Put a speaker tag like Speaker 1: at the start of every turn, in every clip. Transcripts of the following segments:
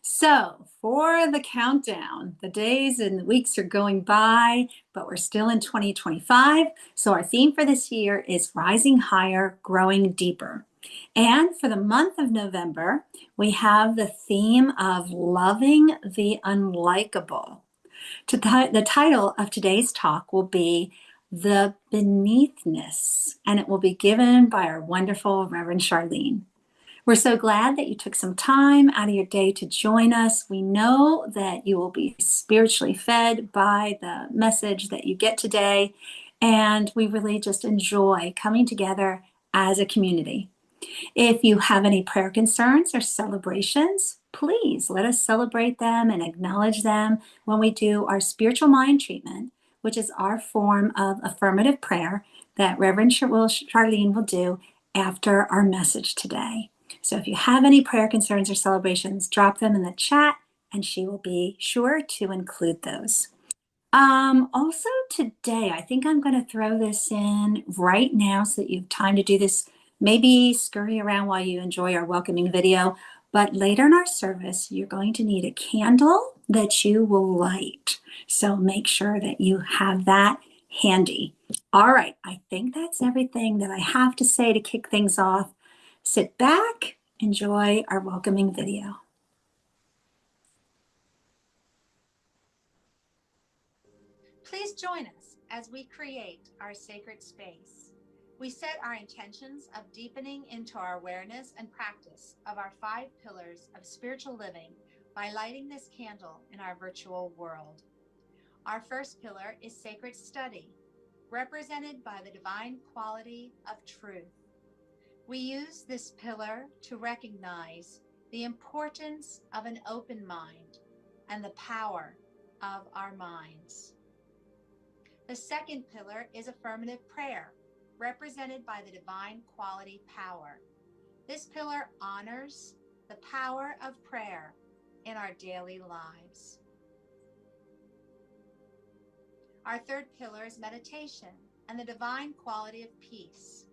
Speaker 1: So, for the countdown, the days and the weeks are going by, but we're still in 2025. So, our theme for this year is Rising Higher, Growing Deeper. And for the month of November, we have the theme of Loving the Unlikable. The title of today's talk will be The Beneathness, and it will be given by our wonderful Reverend Charlene. We're so glad that you took some time out of your day to join us. We know that you will be spiritually fed by the message that you get today, and we really just enjoy coming together as a community. If you have any prayer concerns or celebrations, please let us celebrate them and acknowledge them when we do our spiritual mind treatment, which is our form of affirmative prayer that Reverend Charlene will do after our message today. So if you have any prayer concerns or celebrations, drop them in the chat and she will be sure to include those. Also today, I think I'm going to throw this in right now so that you have time to do this. Maybe scurry around while you enjoy our welcoming video, but later in our service, you're going to need a candle that you will light. So make sure that you have that handy. All right, I think that's everything that I have to say to kick things off. Sit back, enjoy our welcoming video.
Speaker 2: Please join us as we create our sacred space. We set our intentions of deepening into our awareness and practice of our 5 pillars of spiritual living by lighting this candle in our virtual world. Our first pillar is sacred study, represented by the divine quality of truth. We use this pillar to recognize the importance of an open mind and the power of our minds. The second pillar is affirmative prayer, represented by the divine quality power. This pillar honors the power of prayer in our daily lives. Our third pillar is meditation and the divine quality of peace.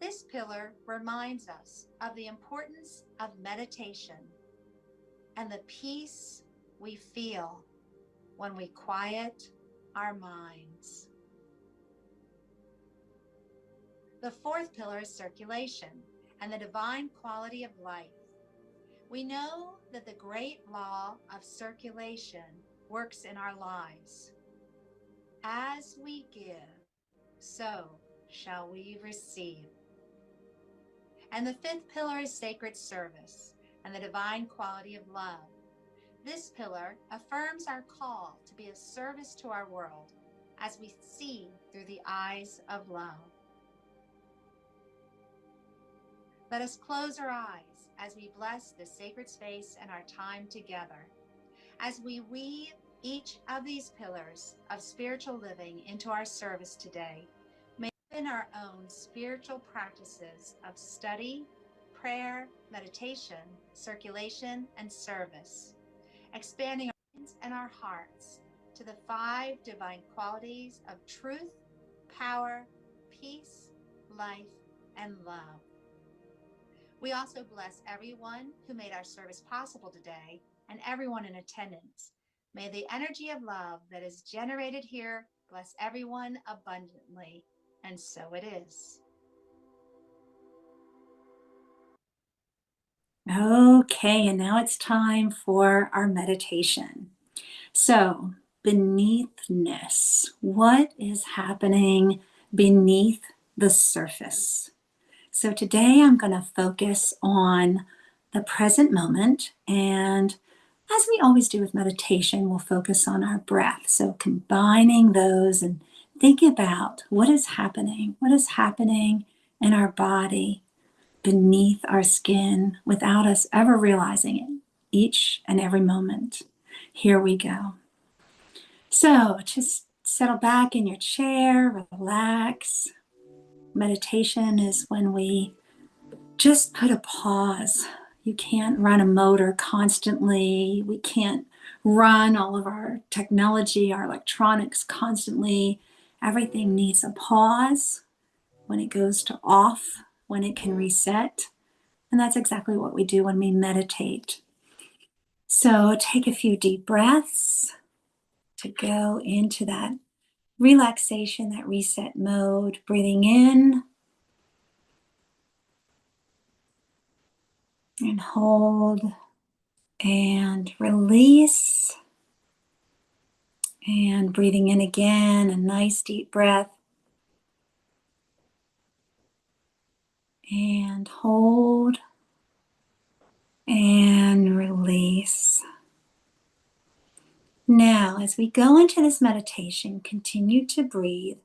Speaker 2: This pillar reminds us of the importance of meditation and the peace we feel when we quiet our minds. The fourth pillar is circulation and the divine quality of life. We know that the great law of circulation works in our lives. As we give, so shall we receive. And the fifth pillar is sacred service and the divine quality of love. This pillar affirms our call to be of service to our world as we see through the eyes of love. Let us close our eyes as we bless this sacred space and our time together. As we weave each of these pillars of spiritual living into our service today, may we in our own spiritual practices of study, prayer, meditation, circulation, and service, expanding our minds and our hearts to the 5 divine qualities of truth, power, peace, life, and love. We also bless everyone who made our service possible today and everyone in attendance. May the energy of love that is generated here bless everyone abundantly, and so it is.
Speaker 1: Okay, and now it's time for our meditation. So, beneathness. What is happening beneath the surface? So today I'm going to focus on the present moment, and as we always do with meditation, we'll focus on our breath. So combining those and think about what is happening in our body beneath our skin without us ever realizing it each and every moment. Here we go. So just settle back in your chair, relax. Meditation is when we just put a pause. You can't run a motor constantly. We can't run all of our technology, our electronics constantly. Everything needs a pause when it goes to off, when it can reset. And that's exactly what we do when we meditate. So take a few deep breaths to go into that relaxation, that reset mode, breathing in and hold and release, and breathing in again, a nice deep breath, and hold and release. Now, as we go into this meditation, continue to breathe,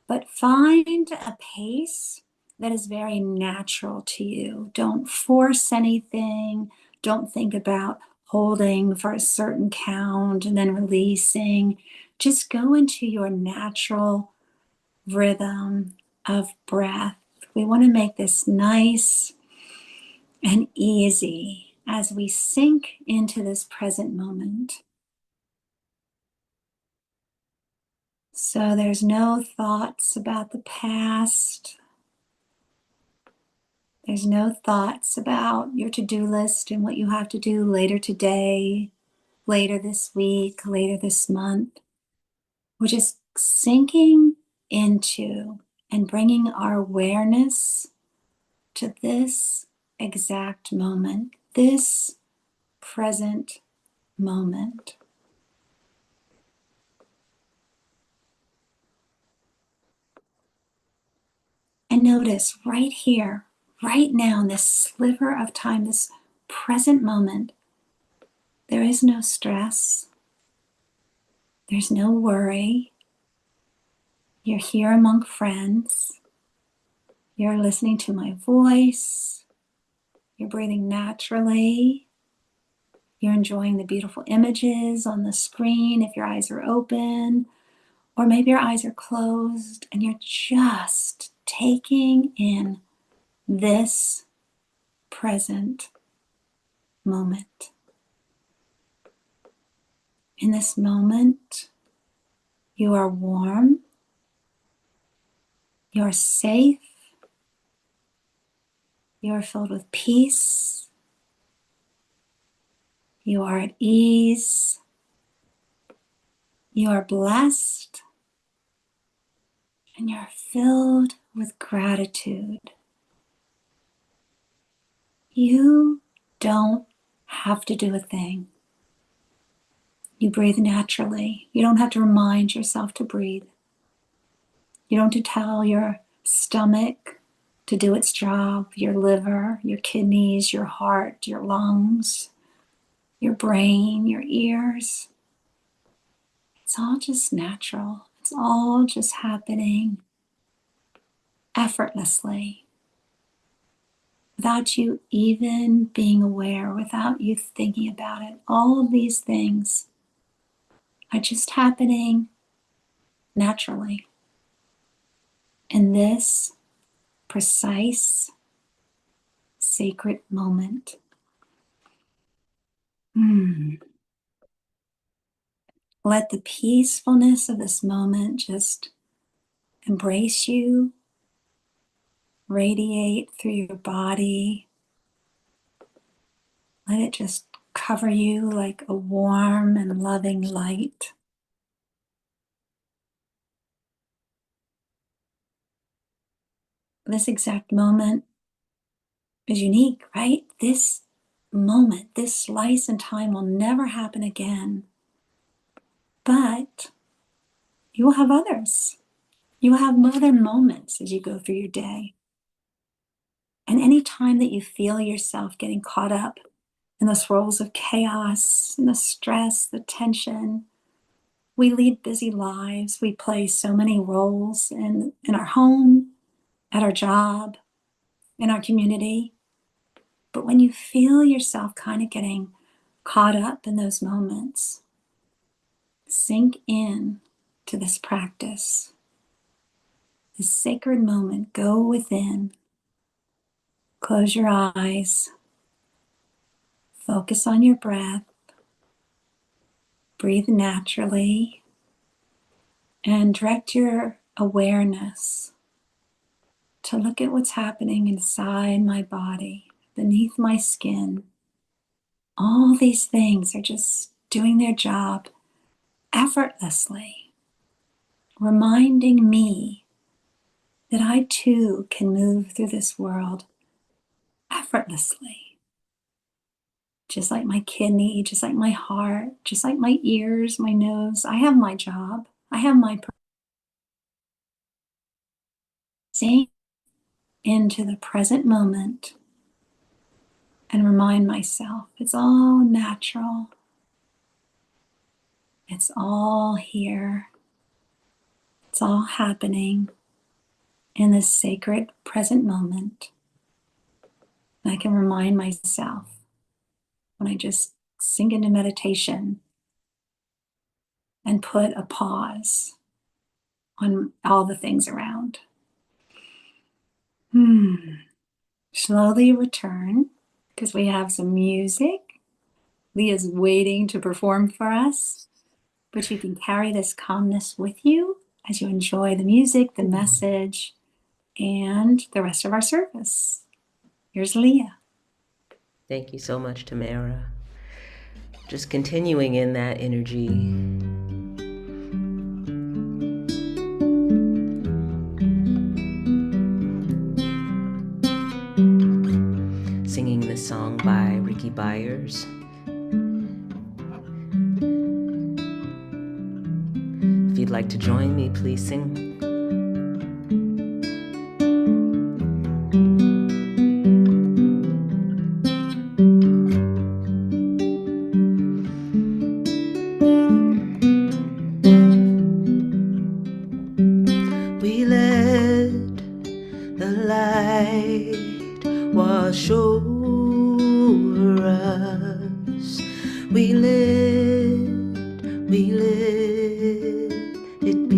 Speaker 1: but find a pace that is very natural to you. Don't force anything. Don't think about holding for a certain count and then releasing. Just go into your natural rhythm of breath. We want to make this nice and easy as we sink into this present moment. So there's no thoughts about the past. There's no thoughts about your to-do list and what you have to do later today, later this week, later this month. We're just sinking into and bringing our awareness to this exact moment, this present moment. And notice right here, right now, in this sliver of time, this present moment, there is no stress, there's no worry. You're here among friends, you're listening to my voice, you're breathing naturally, you're enjoying the beautiful images on the screen if your eyes are open, or maybe your eyes are closed, and you're just taking in this present moment. In this moment, you are warm, you are safe, you are filled with peace, you are at ease, you are blessed, and you're filled with gratitude. You don't have to do a thing. You breathe naturally. You don't have to remind yourself to breathe. You don't have to tell your stomach to do its job, your liver, your kidneys, your heart, your lungs, your brain, your ears. It's all just natural. It's all just happening effortlessly, without you even being aware, without you thinking about it. All of these things are just happening naturally in this precise, sacred moment. Let the peacefulness of this moment just embrace you, radiate through your body. Let it just cover you like a warm and loving light. This exact moment is unique, right? This moment, this slice in time will never happen again. But you will have others. You will have other moments as you go through your day. And any time that you feel yourself getting caught up in the swirls of chaos, and the stress, the tension, we lead busy lives. We play so many roles in our home, at our job, in our community. But when you feel yourself kind of getting caught up in those moments, sink in to this practice, this sacred moment. Go within, close your eyes, focus on your breath, breathe naturally, and direct your awareness to look at what's happening inside my body, beneath my skin. All these things are just doing their job effortlessly, reminding me that I too can move through this world effortlessly. Just like my kidney, just like my heart, just like my ears, my nose. I have my job. I have my staying into the present moment and remind myself it's all natural. It's all here. It's all happening in this sacred present moment. And I can remind myself when I just sink into meditation and put a pause on all the things around. Slowly return because we have some music. Leah's waiting to perform for us, but you can carry this calmness with you as you enjoy the music, the message, and the rest of our service. Here's Leah.
Speaker 3: Thank you so much, Tamara. Just continuing in that energy. Singing this song by Ricky Byers. If you'd like to join me, please sing. We let the light wash over us. We let it be.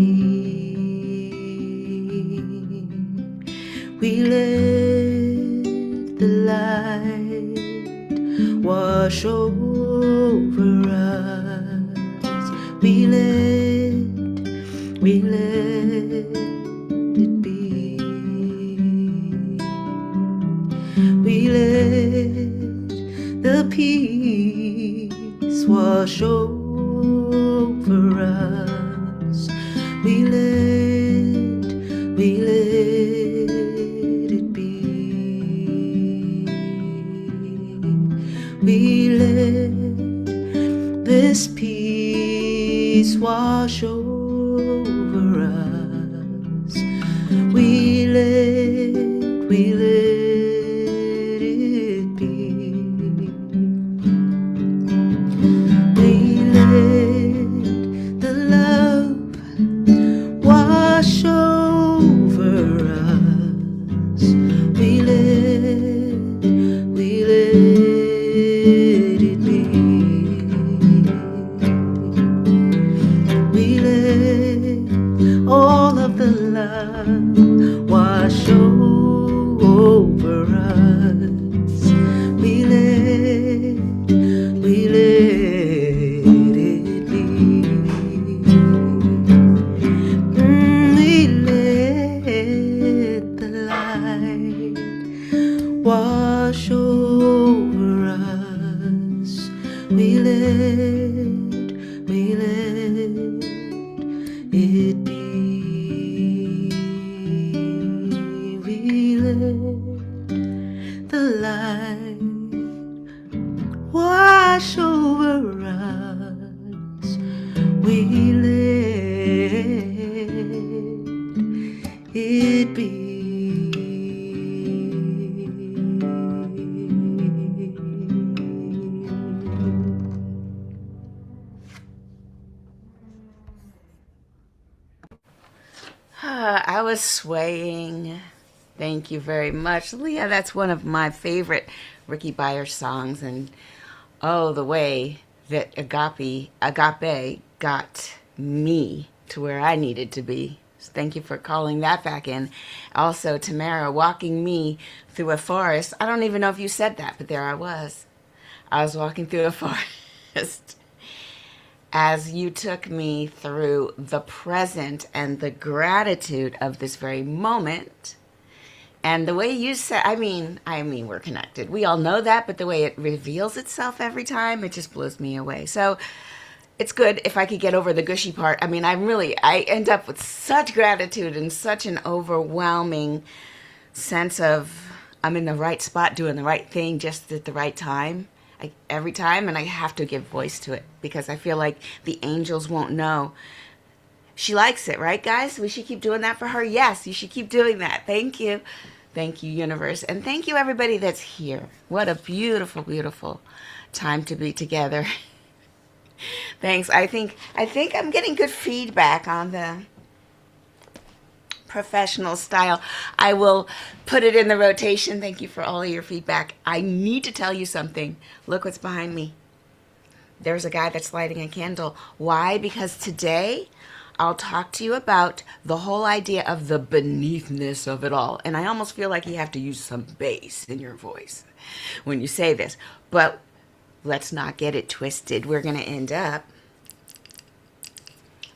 Speaker 3: We let the light wash over us. We let it be. We let the peace wash over us. We let it be. We let this peace wash over us. We let it be. We let the love wash over us. We let it be. We let all of the love wash over us. We let it be. We let the light wash over us. We let it be. We let the light wash over us. We let it be.
Speaker 4: I was swaying. Thank you very much, Leah. That's one of my favorite Ricky Byers songs, and oh, the way that Agape got me to where I needed to be. So thank you for calling that back in. Also, Tamara, walking me through a forest. I don't even know if you said that, but there I was. I was walking through a forest as you took me through the present and the gratitude of this very moment. And the way you said, we're connected. We all know that, but the way it reveals itself every time, it just blows me away. So it's good if I could get over the gushy part. I end up with such gratitude and such an overwhelming sense of I'm in the right spot doing the right thing just at the right time. Every time, and I have to give voice to it because I feel like the angels won't know. She likes it, right, guys? We should keep doing that for her. Yes, you should keep doing that. Thank you. Thank you, universe. And thank you, everybody that's here. What a beautiful, beautiful time to be together. Thanks. I think I'm getting good feedback on the professional style. I will put it in the rotation. Thank you for all of your feedback. I need to tell you something. Look what's behind me. There's a guy that's lighting a candle. Why? Because today I'll talk to you about the whole idea of the beneathness of it all. And I almost feel like you have to use some bass in your voice when you say this. But let's not get it twisted. We're going to end up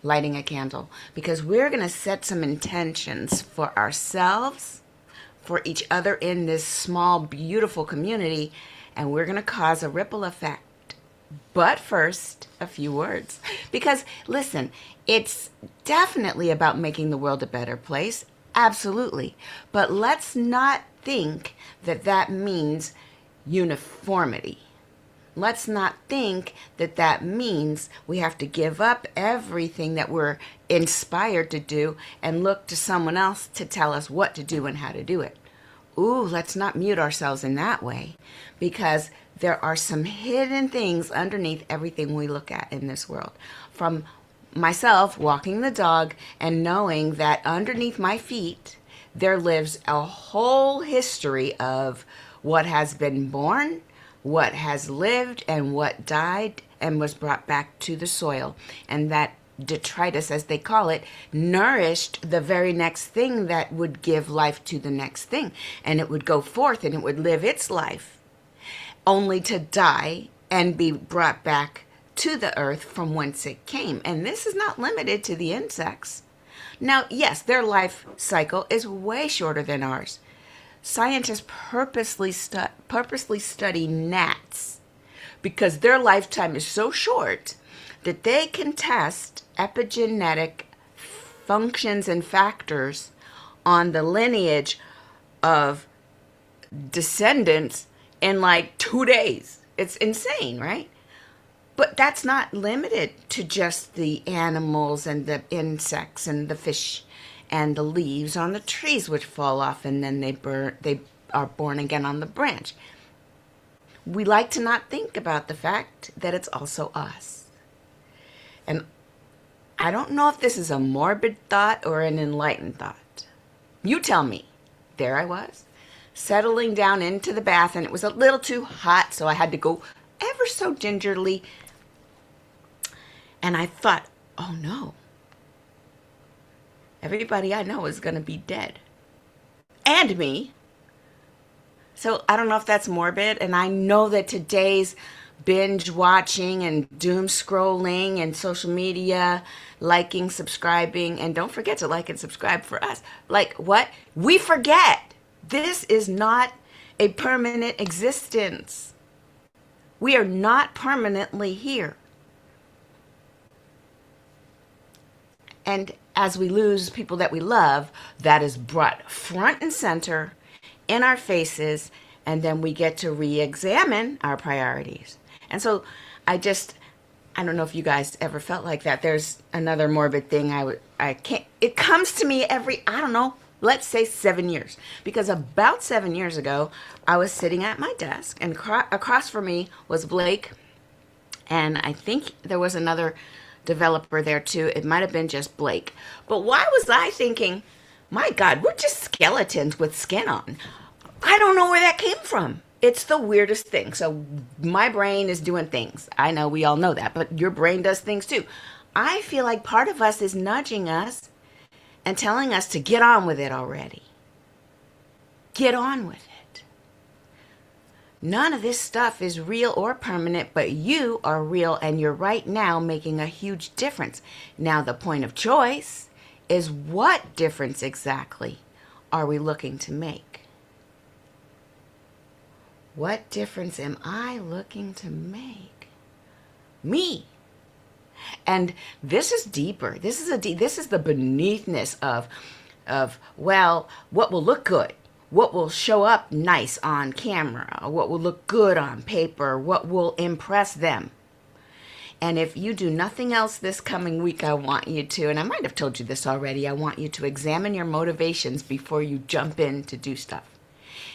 Speaker 4: lighting a candle because we're going to set some intentions for ourselves, for each other in this small, beautiful community, and we're going to cause a ripple effect. But first, a few words. Because, listen, it's definitely about making the world a better place. Absolutely. But let's not think that that means uniformity. Let's not think that that means we have to give up everything that we're inspired to do and look to someone else to tell us what to do and how to do it. Ooh, let's not mute ourselves in that way because there are some hidden things underneath everything we look at in this world. From myself walking the dog and knowing that underneath my feet, there lives a whole history of what has been born, what has lived, and what died and was brought back to the soil. And that detritus, as they call it, nourished the very next thing that would give life to the next thing. And it would go forth and it would live its life, only to die and be brought back to the earth from whence it came. And this is not limited to the insects. Now, yes, their life cycle is way shorter than ours. Scientists purposely study gnats because their lifetime is so short that they can test epigenetic functions and factors on the lineage of descendants in like 2 days. It's insane, right? But that's not limited to just the animals and the insects and the fish and the leaves on the trees which fall off and then they are born again on the branch. We like to not think about the fact that it's also us. And I don't know if this is a morbid thought or an enlightened thought. You tell me. There I was, settling down into the bath, and it was a little too hot, so I had to go ever so gingerly. And I thought, oh no. Everybody I know is going to be dead. And me. So I don't know if that's morbid. And I know that today's binge watching and doom scrolling and social media, liking, subscribing, and don't forget to like and subscribe for us. Like what? We forget. This is not a permanent existence. We are not permanently here. And as we lose people that we love, that is brought front and center in our faces, and then we get to re-examine our priorities. And so I don't know if you guys ever felt like that. There's another morbid thing it comes to me every, I don't know, let's say 7 years. Because about 7 years ago, I was sitting at my desk, and across from me was Blake, and I think there was another developer there too. It might have been just Blake. But why was I thinking, my God, we're just skeletons with skin on? I don't know where that came from. It's the weirdest thing. So my brain is doing things. I know we all know that, but your brain does things too. I feel like part of us is nudging us and telling us to get on with it already. Get on with it. None of this stuff is real or permanent, but you are real, and you're right now making a huge difference. Now, the point of choice is, what difference exactly are we looking to make? What difference am I looking to make? Me. And this is deeper. This is the beneathness of well, what will look good, what will show up nice on camera, what will look good on paper, what will impress them. And if you do nothing else this coming week, I want you to, and I might have told you this already, I want you to examine your motivations before you jump in to do stuff.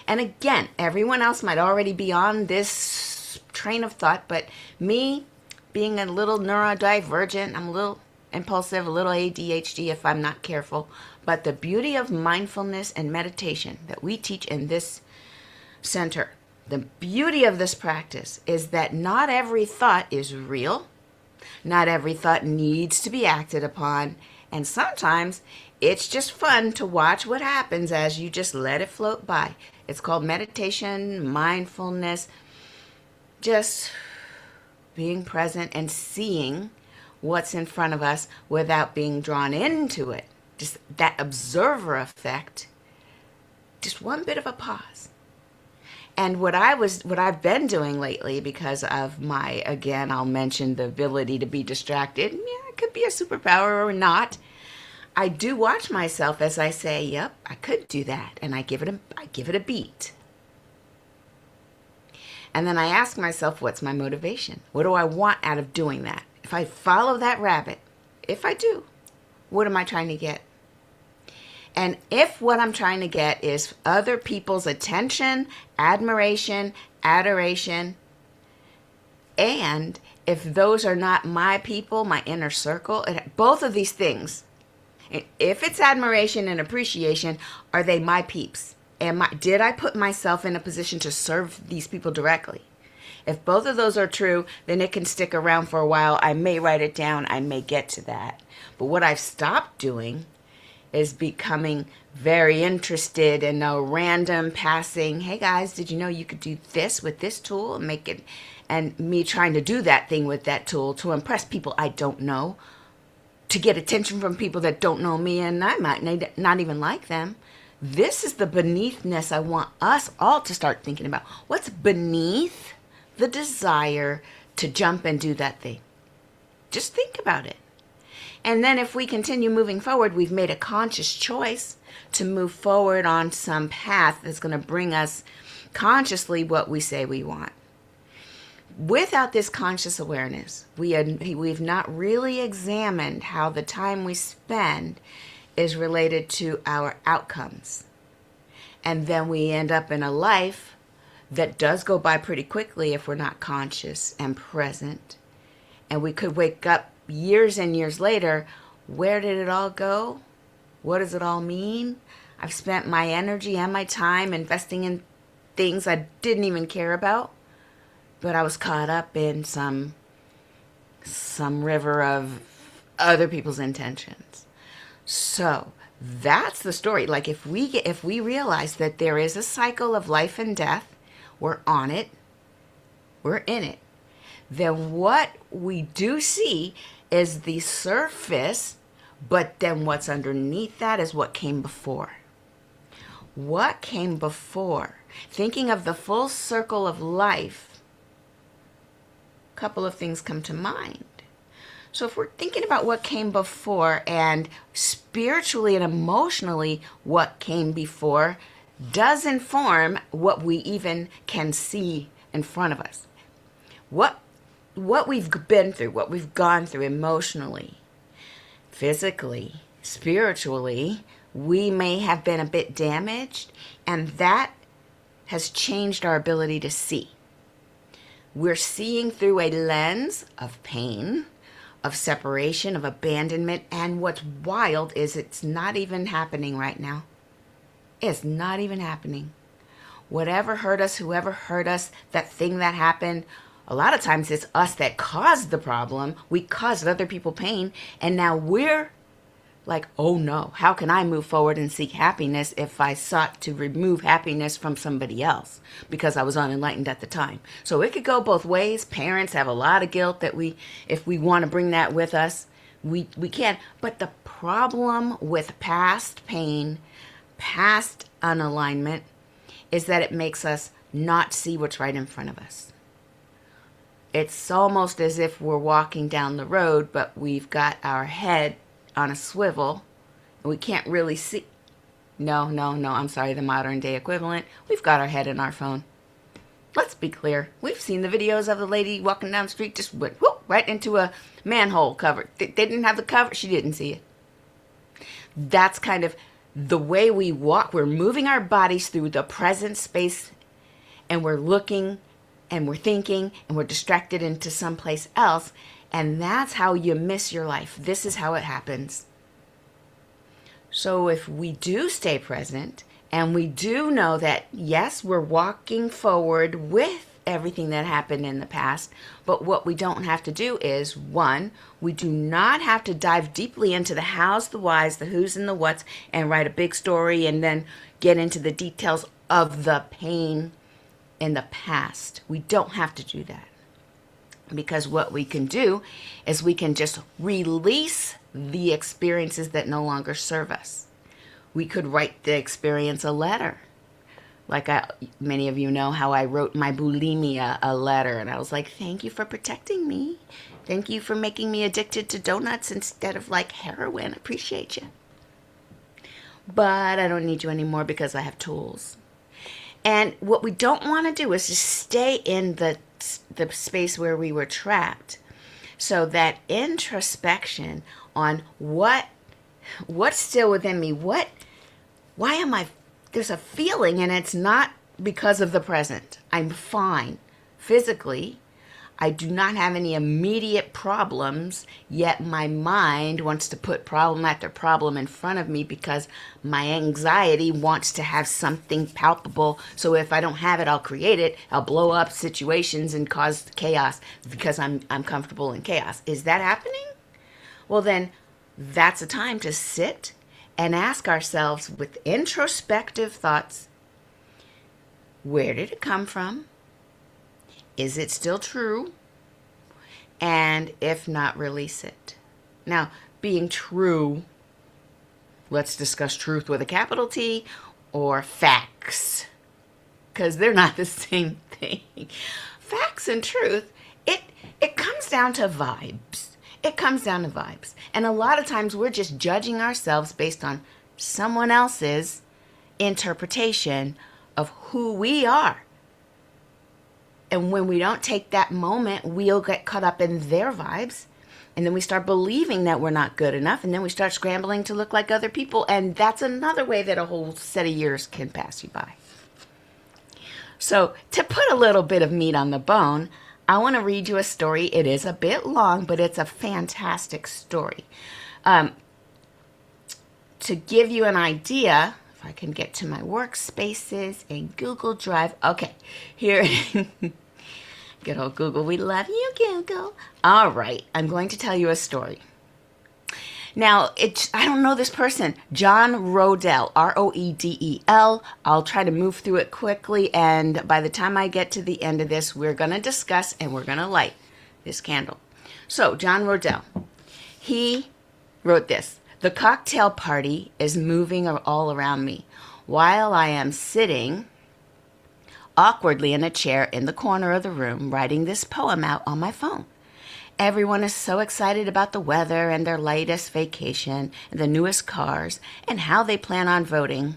Speaker 4: And again, everyone else might already be on this train of thought, but me, being a little neurodivergent, I'm a little impulsive, a little ADHD if I'm not careful. But the beauty of mindfulness and meditation that we teach in this center, the beauty of this practice is that not every thought is real. Not every thought needs to be acted upon. And sometimes it's just fun to watch what happens as you just let it float by. It's called meditation, mindfulness, just being present and seeing what's in front of us without being drawn into it. Just that observer effect, just one bit of a pause. And what I've been doing lately, because of my, again, I'll mention the ability to be distracted. Yeah, it could be a superpower or not. I do watch myself as I say, yep, I could do that. And I give it a beat. And then I ask myself, what's my motivation? What do I want out of doing that? If I follow that rabbit, if I do, what am I trying to get? And if what I'm trying to get is other people's attention, admiration, adoration, and if those are not my people, my inner circle, both of these things, if it's admiration and appreciation, are they my peeps? Did I put myself in a position to serve these people directly? If both of those are true, then it can stick around for a while. I may write it down. I may get to that. But what I've stopped doing is becoming very interested in a random passing, hey guys, did you know you could do this with this tool and make it, and me trying to do that thing with that tool to impress people I don't know, to get attention from people that don't know me, and I might not even like them. This is the beneathness I want us all to start thinking about. What's beneath the desire to jump and do that thing? Just think about it. And then if we continue moving forward, we've made a conscious choice to move forward on some path that's going to bring us consciously what we say we want. Without this conscious awareness, we've not really examined how the time we spend is related to our outcomes. And then we end up in a life that does go by pretty quickly if we're not conscious and present. And we could wake up years and years later, where did it all go? What does it all mean? I've spent my energy and my time investing in things I didn't even care about, but I was caught up in some river of other people's intentions. So that's the story. Like if we realize that there is a cycle of life and death, we're on it, we're in it, then what we do see is the surface, but then what's underneath that is what came before. What came before? Thinking of the full circle of life, a couple of things come to mind. So if we're thinking about what came before, and spiritually and emotionally what came before does inform what we even can see in front of us. What we've been through, what we've gone through emotionally, physically, spiritually, we may have been a bit damaged, and that has changed our ability to see. We're seeing through a lens of pain, of separation, of abandonment, and what's wild is it's not even happening right now. It's not even happening. Whatever hurt us, whoever hurt us, that thing that happened, a lot of times it's us that caused the problem. We caused other people pain, and now we're like, oh no, how can I move forward and seek happiness if I sought to remove happiness from somebody else because I was unenlightened at the time? So it could go both ways. Parents have a lot of guilt that if we want to bring that with us, we can. But the problem with past pain, past unalignment, is that it makes us not see what's right in front of us. It's almost as if we're walking down the road, but we've got our head on a swivel and we can't really see. No, I'm sorry, the modern day equivalent. We've got our head in our phone. Let's be clear. We've seen the videos of the lady walking down the street, just went whoop, right into a manhole cover. They didn't have the cover. She didn't see it. That's kind of the way we walk. We're moving our bodies through the present space, and we're looking and we're thinking and we're distracted into someplace else. And that's how you miss your life. This is how it happens. So if we do stay present and we do know that, yes, we're walking forward with everything that happened in the past, but what we don't have to do is, one, we do not have to dive deeply into the hows, the whys, the who's, and the whats, and write a big story and then get into the details of the pain in the past. We don't have to do that. Because what we can do is we can just release the experiences that no longer serve us. We could write the experience a letter. Like many of you know how I wrote my bulimia a letter. And I was like, thank you for protecting me. Thank you for making me addicted to donuts instead of like heroin. Appreciate you. But I don't need you anymore because I have tools. And what we don't want to do is just stay in the space where we were trapped. So that introspection on what's still within me, why am I, there's a feeling and it's not because of the present. I'm fine physically. I do not have any immediate problems, yet my mind wants to put problem after problem in front of me because my anxiety wants to have something palpable. So if I don't have it, I'll create it. I'll blow up situations and cause chaos because I'm comfortable in chaos. Is that happening? Well, then that's a time to sit and ask ourselves with introspective thoughts, where did it come from? Is it still true? And if not, release it. Now, being true, let's discuss truth with a capital T or facts, because they're not the same thing. Facts and truth, it comes down to vibes. It comes down to vibes. And a lot of times we're just judging ourselves based on someone else's interpretation of who we are. And when we don't take that moment, we'll get caught up in their vibes. And then we start believing that we're not good enough. And then we start scrambling to look like other people. And that's another way that a whole set of years can pass you by. So to put a little bit of meat on the bone, I want to read you a story. It is a bit long, but it's a fantastic story. To give you an idea, if I can get to my workspaces in Google Drive. Okay, here. Good old Google. We love you, Google. All right, I'm going to tell you a story. Now, I don't know this person, John Rodell, Roedel. I'll try to move through it quickly, and by the time I get to the end of this, we're going to discuss and we're going to light this candle. So, John Rodell, he wrote this. The cocktail party is moving all around me while I am sitting awkwardly in a chair in the corner of the room writing this poem out on my phone. Everyone is so excited about the weather and their latest vacation and the newest cars and how they plan on voting.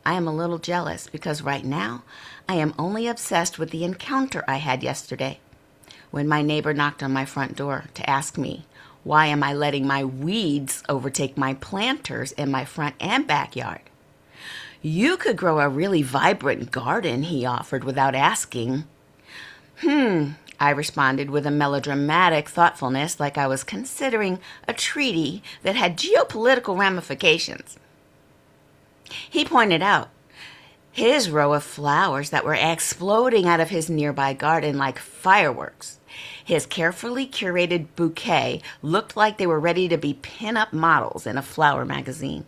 Speaker 4: I am a little jealous because right now I am only obsessed with the encounter I had yesterday when my neighbor knocked on my front door to ask me, why am I letting my weeds overtake my planters in my front and backyard? You could grow a really vibrant garden, he offered without asking. I responded with a melodramatic thoughtfulness like I was considering a treaty that had geopolitical ramifications. He pointed out his row of flowers that were exploding out of his nearby garden like fireworks. His carefully curated bouquet looked like they were ready to be pin-up models in a flower magazine.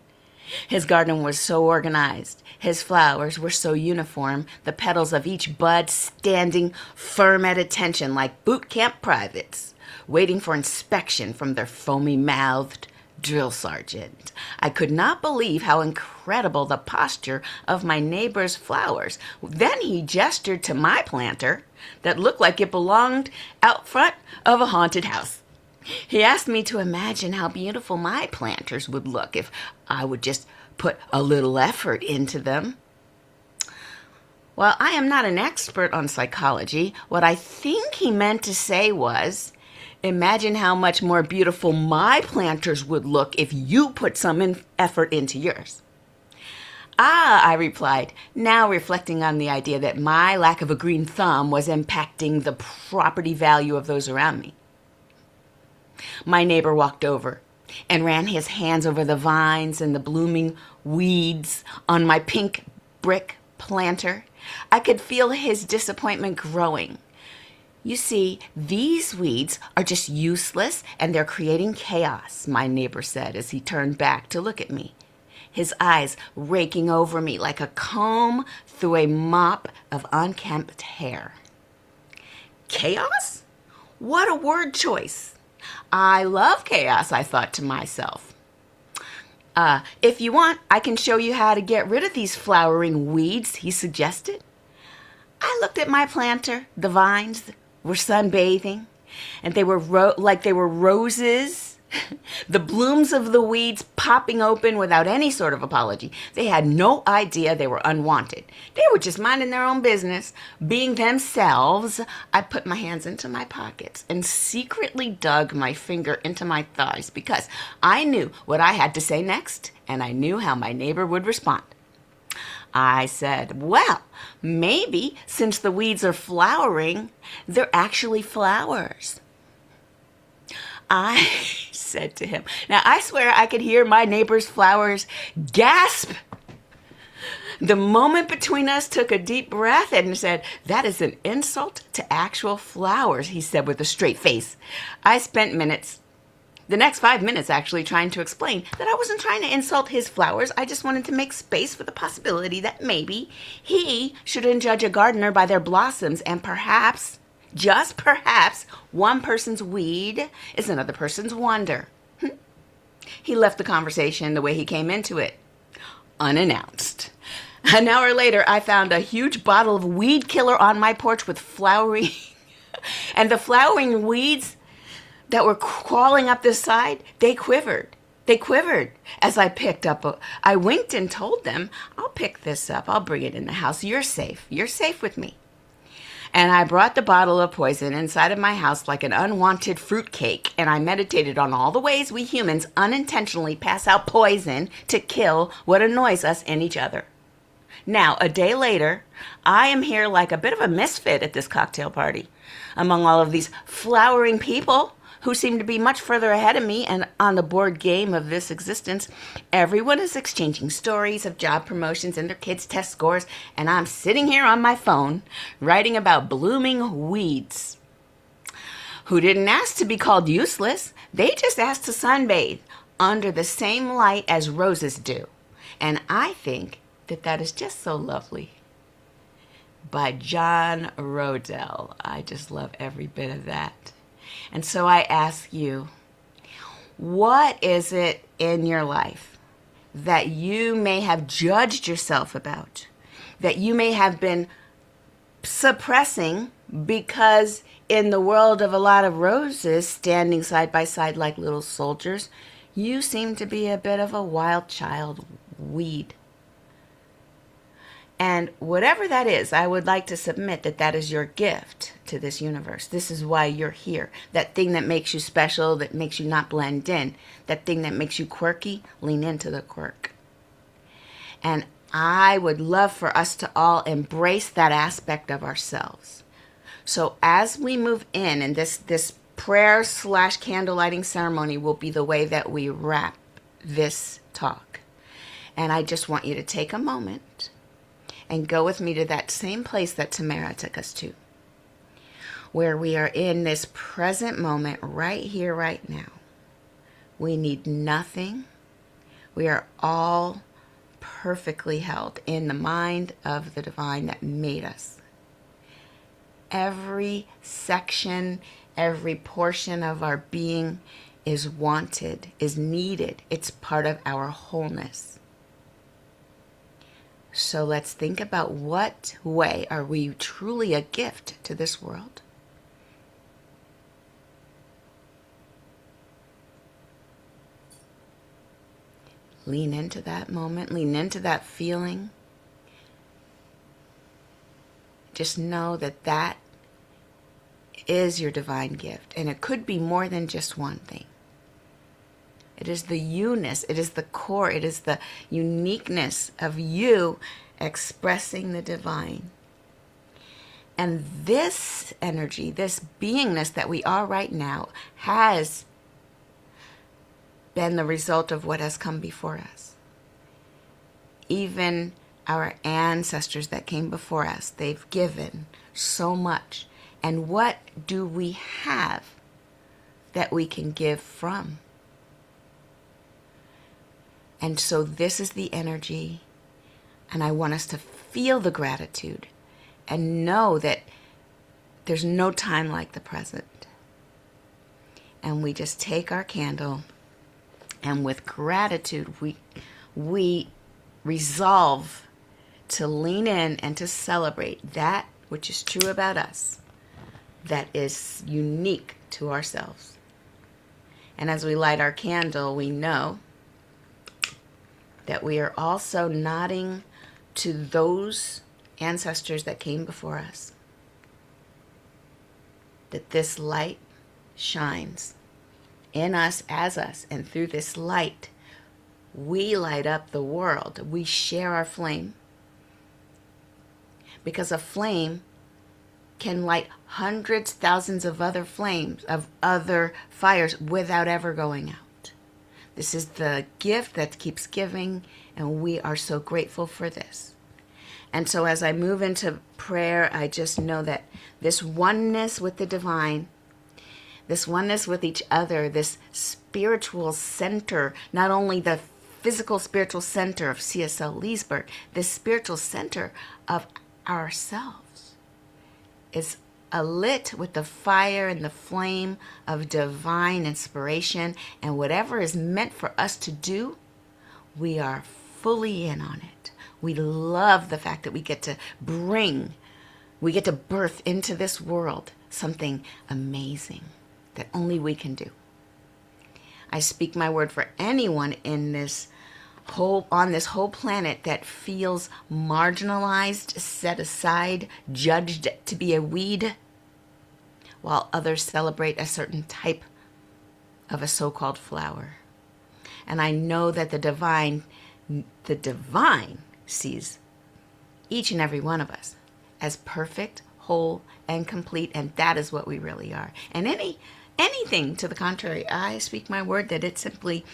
Speaker 4: His garden was so organized. His flowers were so uniform, the petals of each bud standing firm at attention like boot camp privates, waiting for inspection from their foamy-mouthed drill sergeant. I could not believe how incredible the posture of my neighbor's flowers. Then he gestured to my planter that looked like it belonged out front of a haunted house. He asked me to imagine how beautiful my planters would look if I would just put a little effort into them. While I am not an expert on psychology, what I think he meant to say was, imagine how much more beautiful my planters would look if you put some effort into yours. Ah, I replied, now reflecting on the idea that my lack of a green thumb was impacting the property value of those around me. My neighbor walked over and ran his hands over the vines and the blooming weeds on my pink brick planter. I could feel his disappointment growing. You see, these weeds are just useless and they're creating chaos, my neighbor said as he turned back to look at me, his eyes raking over me like a comb through a mop of unkempt hair. Chaos? What a word choice. I love chaos, I thought to myself. If you want, I can show you how to get rid of these flowering weeds, he suggested. I looked at my planter. The vines were sunbathing, and they were like they were roses. The blooms of the weeds popping open without any sort of apology. They had no idea they were unwanted. They were just minding their own business, being themselves. I put my hands into my pockets and secretly dug my finger into my thighs because I knew what I had to say next, and I knew how my neighbor would respond. I said, well, maybe since the weeds are flowering, they're actually flowers. I said to him. Now, I swear I could hear my neighbor's flowers gasp. The moment between us took a deep breath and said, that is an insult to actual flowers, he said with a straight face. I spent the next 5 minutes actually trying to explain that I wasn't trying to insult his flowers. I just wanted to make space for the possibility that maybe he shouldn't judge a gardener by their blossoms and perhaps, just perhaps, one person's weed is another person's wonder. He left the conversation the way he came into it, unannounced. An hour later, I found a huge bottle of weed killer on my porch with flowering, and the flowering weeds that were crawling up the side, they quivered. They quivered as I picked up. I winked and told them, I'll pick this up. I'll bring it in the house. You're safe. You're safe with me. And I brought the bottle of poison inside of my house like an unwanted fruitcake, and I meditated on all the ways we humans unintentionally pass out poison to kill what annoys us in each other. Now, a day later, I am here like a bit of a misfit at this cocktail party among all of these flowering people who seem to be much further ahead of me and on the board game of this existence. Everyone is exchanging stories of job promotions and their kids' test scores, and I'm sitting here on my phone writing about blooming weeds who didn't ask to be called useless. They just asked to sunbathe under the same light as roses do. And I think that that is just so lovely. By John Rodell. I just love every bit of that. And so I ask you, what is it in your life that you may have judged yourself about, that you may have been suppressing because in the world of a lot of roses standing side by side like little soldiers, you seem to be a bit of a wild child weed? And whatever that is, I would like to submit that that is your gift to this universe. This is why you're here. That thing that makes you special, that makes you not blend in. That thing that makes you quirky, lean into the quirk. And I would love for us to all embrace that aspect of ourselves. So as we move in, and this prayer / candle lighting ceremony will be the way that we wrap this talk. And I just want you to take a moment and go with me to that same place that Tamara took us to, where we are in this present moment right here, right now. We need nothing. We are all perfectly held in the mind of the divine that made us. Every section, every portion of our being is wanted, is needed. It's part of our wholeness. So let's think about, what way are we truly a gift to this world? Lean into that moment, lean into that feeling. Just know that that is your divine gift, and it could be more than just one thing. It is the you-ness, it is the core, it is the uniqueness of you expressing the divine. And this energy, this beingness that we are right now, has been the result of what has come before us. Even our ancestors that came before us, they've given so much. And what do we have that we can give from? And so this is the energy, and I want us to feel the gratitude and know that there's no time like the present. And we just take our candle, and with gratitude, we resolve to lean in and to celebrate that which is true about us, that is unique to ourselves. And as we light our candle, we know that we are also nodding to those ancestors that came before us, that this light shines in us as us, and through this light, we light up the world. We share our flame, because a flame can light hundreds, thousands of other flames, of other fires, without ever going out. This is the gift that keeps giving, and we are so grateful for this. And so as I move into prayer, I just know that this oneness with the divine, this oneness with each other, this spiritual center, not only the physical spiritual center of CSL Leesburg, this spiritual center of ourselves is lit with the fire and the flame of divine inspiration, and whatever is meant for us to do, we are fully in on it. We love the fact that we get to birth into this world something amazing that only we can do. I speak my word for anyone on this whole planet that feels marginalized, set aside, judged to be a weed, while others celebrate a certain type of a so-called flower. And I know that the divine sees each and every one of us as perfect, whole, and complete, and that is what we really are. And anything to the contrary, I speak my word that it simply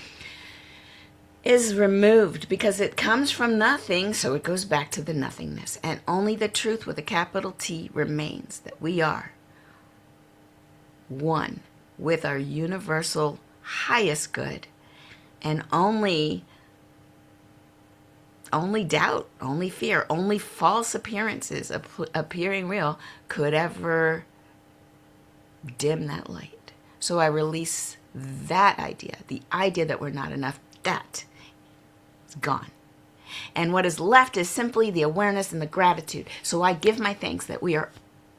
Speaker 4: is removed, because it comes from nothing, so it goes back to the nothingness. And only the truth with a capital T remains, that we are one with our universal highest good, and only doubt, only fear, only false appearances appearing real could ever dim that light. So I release that idea, the idea that we're not enough. That is gone. And what is left is simply the awareness and the gratitude. So I give my thanks that we are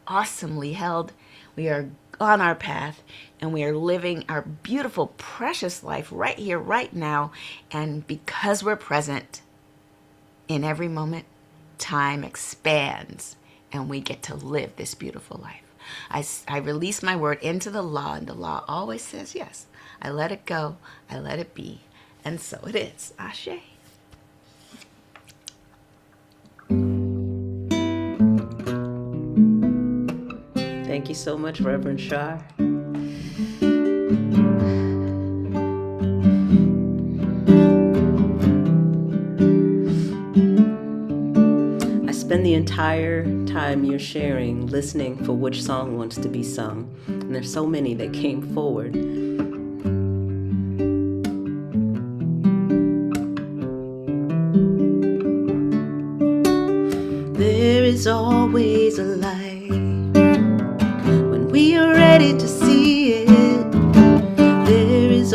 Speaker 4: awesomely held, we are on our path, and we are living our beautiful, precious life right here, right now. And because we're present in every moment, time expands, and we get to live this beautiful life. I release my word into the law, and the law always says yes. I let it go, I let it be, and so it is. Ashe.
Speaker 3: Thank you so much, Reverend Shar. I spend the entire time you're sharing listening for which song wants to be sung, and there's so many that came forward. There is always a light when we are ready to see it. There is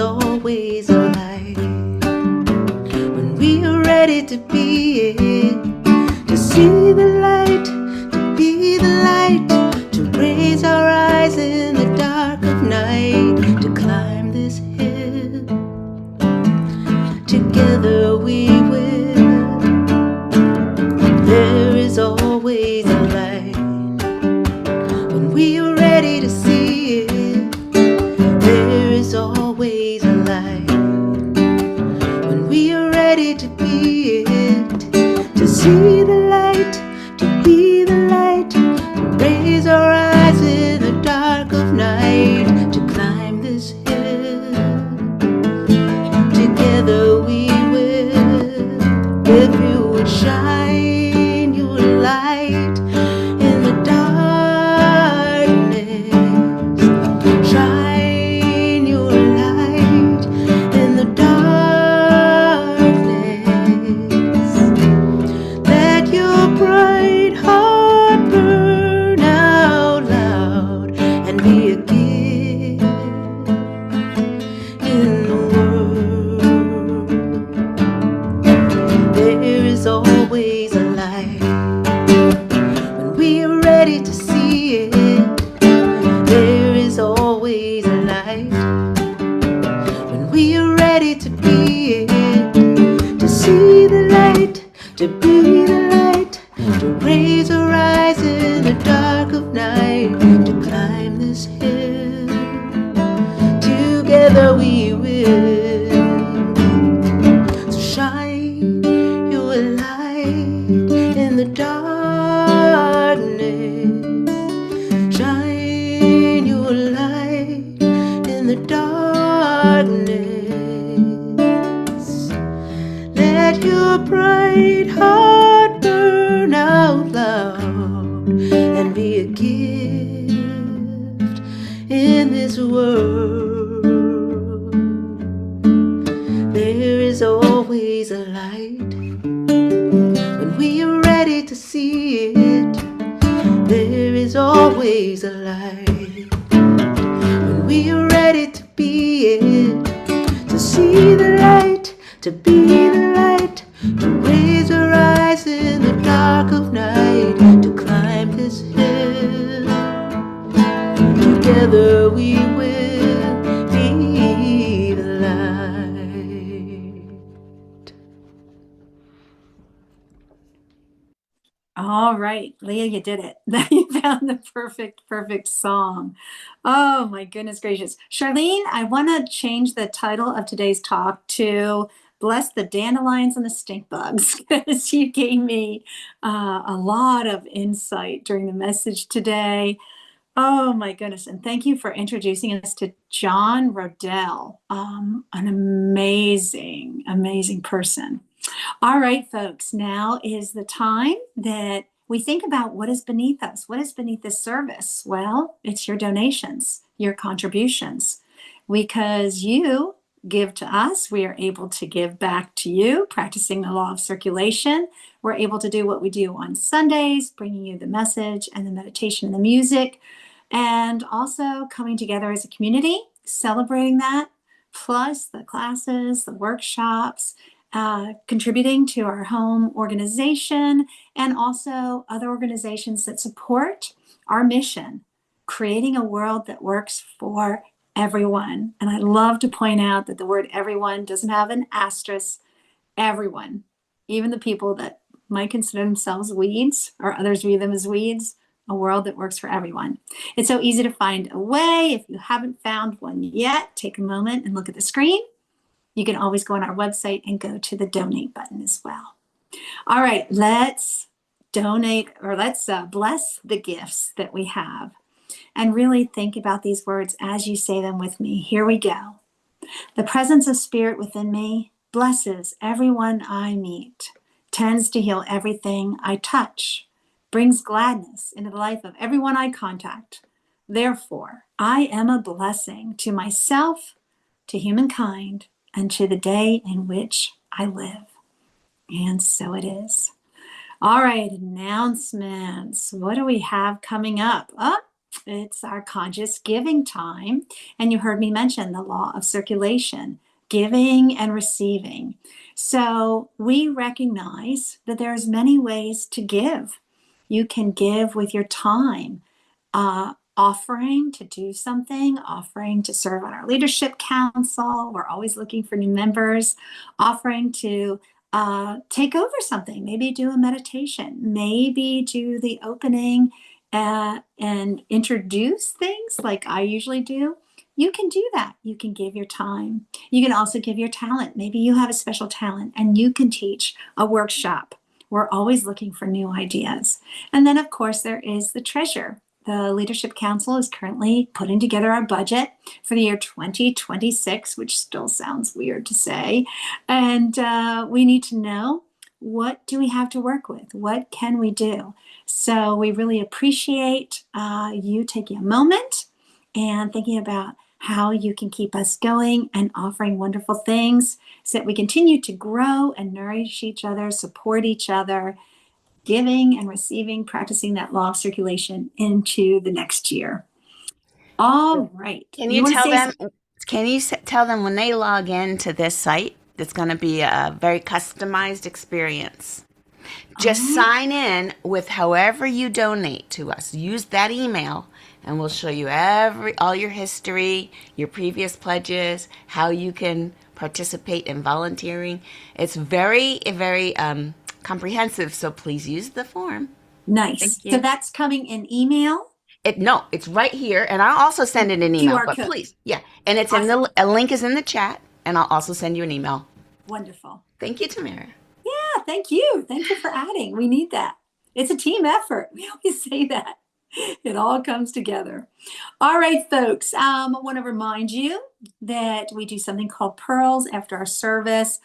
Speaker 3: to be the light, to raise or rise in the dark of night, to climb this hill. Together we will. So shine your light in the darkness. Shine your light in the darkness. Let your bright heart burn out loud and be a gift in this world. There is always a light when we are ready to see it. There is always a light when we are ready to be it, to see the light, to be the light, to raise our eyes in the dark of night, to climb this hill. Together we will be the light.
Speaker 1: All right, Leah, you did it. You found the perfect song. Oh my goodness gracious. Charlene, I want to change the title of today's talk to Bless the Dandelions and the Stink Bugs, because you gave me a lot of insight during the message today. Oh my goodness. And thank you for introducing us to John Rodell, an amazing person. All right, folks, now is the time that we think about what is beneath us. What is beneath this service? Well, it's your donations, your contributions. Because you give to us, we are able to give back to you, practicing the law of circulation. We're able to do what we do on Sundays, bringing you the message and the meditation and the music, and also coming together as a community, celebrating that, plus the classes, the workshops, contributing to our home organization, and also other organizations that support our mission, creating a world that works for everyone. And I love to point out that the word everyone doesn't have an asterisk. Everyone, even the people that might consider themselves weeds or others view them as weeds, a world that works for everyone. It's so easy to find a way. If you haven't found one yet, take a moment and look at the screen. You can always go on our website and go to the donate button as well. All right, let's donate, or let's bless the gifts that we have and really think about these words as you say them with me. Here we go. The presence of spirit within me blesses everyone I meet, tends to heal everything I touch, brings gladness into the life of everyone I contact. Therefore, I am a blessing to myself, to humankind, and to the day in which I live. And so it is. All right, announcements. What do we have coming up? It's our conscious giving time. And you heard me mention the law of circulation, giving and receiving. So we recognize that there's many ways to give. You can give with your time, offering to do something, offering to serve on our leadership council. We're always looking for new members, offering to take over something, maybe do a meditation, maybe do the opening and introduce things like I usually do. You can do that. You can give your time. You can also give your talent. Maybe you have a special talent and you can teach a workshop. We're always looking for new ideas. And then, of course, there is the treasure. The Leadership Council is currently putting together our budget for the year 2026, which still sounds weird to say. And we need to know, what do we have to work with? What can we do? So we really appreciate you taking a moment and thinking about how you can keep us going and offering wonderful things so that we continue to grow and nourish each other, support each other, giving and receiving, practicing that law of circulation into the next year. All right.
Speaker 4: Can you tell them? Can you tell them when they log in to this site, it's going to be a very customized experience. Just sign in with however you donate to us. Use that email, and we'll show you all your history, your previous pledges, how you can participate in volunteering. It's very comprehensive, so please use the form.
Speaker 1: Nice.
Speaker 4: Thank
Speaker 1: So
Speaker 4: you.
Speaker 1: that's coming in email,
Speaker 4: No, it's right here, and I'll also send it an email.
Speaker 1: QR
Speaker 4: But
Speaker 1: code.
Speaker 4: please, yeah, and it's
Speaker 1: Awesome.
Speaker 4: a link is in the chat, and I'll also send you an email.
Speaker 1: Wonderful.
Speaker 4: Thank you, Tamara.
Speaker 1: Yeah, thank you. Thank you for adding. We need that. It's a team effort. We always say that. It all comes together. All right, folks. I want to remind you that we do something called Pearls after our service.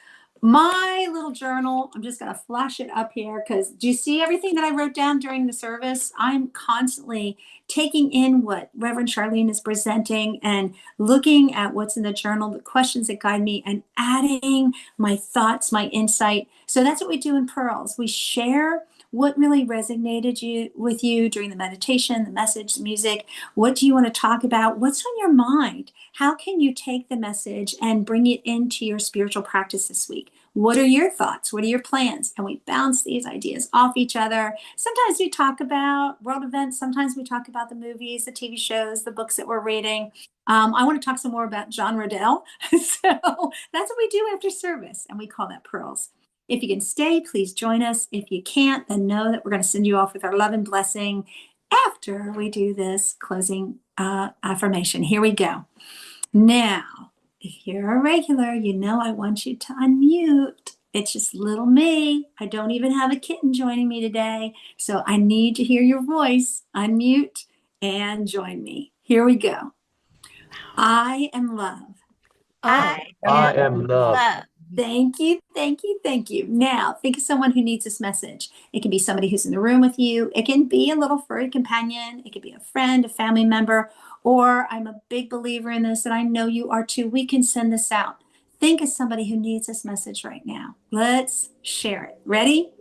Speaker 1: My little journal, I'm just going to flash it up here because do you see everything that I wrote down during the service? I'm constantly taking in what Reverend Charlene is presenting and looking at what's in the journal, the questions that guide me, and adding my thoughts, my insight. So that's what we do in Pearls. We share what really resonated with you during the meditation, the message, the music. What do you want to talk about? What's on your mind? How can you take the message and bring it into your spiritual practice this week? What are your thoughts? What are your plans? And we bounce these ideas off each other. Sometimes we talk about world events. Sometimes we talk about the movies, the TV shows, the books that we're reading. I want to talk some more about John Riddell. So that's what we do after service, and we call that Pearls. If you can stay, please join us. If you can't, then know that we're going to send you off with our love and blessing after we do this closing affirmation. Here we go. Now, if you're a regular, you know I want you to unmute. It's just little me. I don't even have a kitten joining me today. So I need to hear your voice. Unmute and join me. Here we go. I am love.
Speaker 4: I
Speaker 5: am love.
Speaker 1: Thank you, thank you, thank you. Now, think of someone who needs this message. It can be somebody who's in the room with you. It can be a little furry companion. It could be a friend, a family member, or I'm a big believer in this, and I know you are too. We can send this out. Think of somebody who needs this message right now. Let's share it. Ready?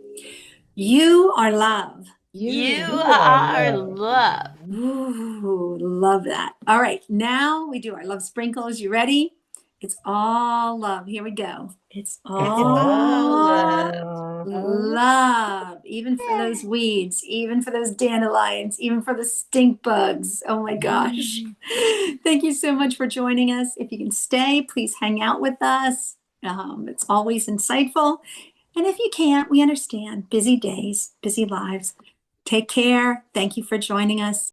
Speaker 1: You are love.
Speaker 4: You are love.
Speaker 1: Ooh, love that. All right, now we do our love sprinkles. You ready? It's all love. Here we go. It's all love, even for those weeds, even for those dandelions, even for the stink bugs. Oh my gosh. Thank you so much for joining us. If you can stay, please hang out with us. It's always insightful. And if you can't, we understand. Busy days, busy lives. Take care. Thank you for joining us.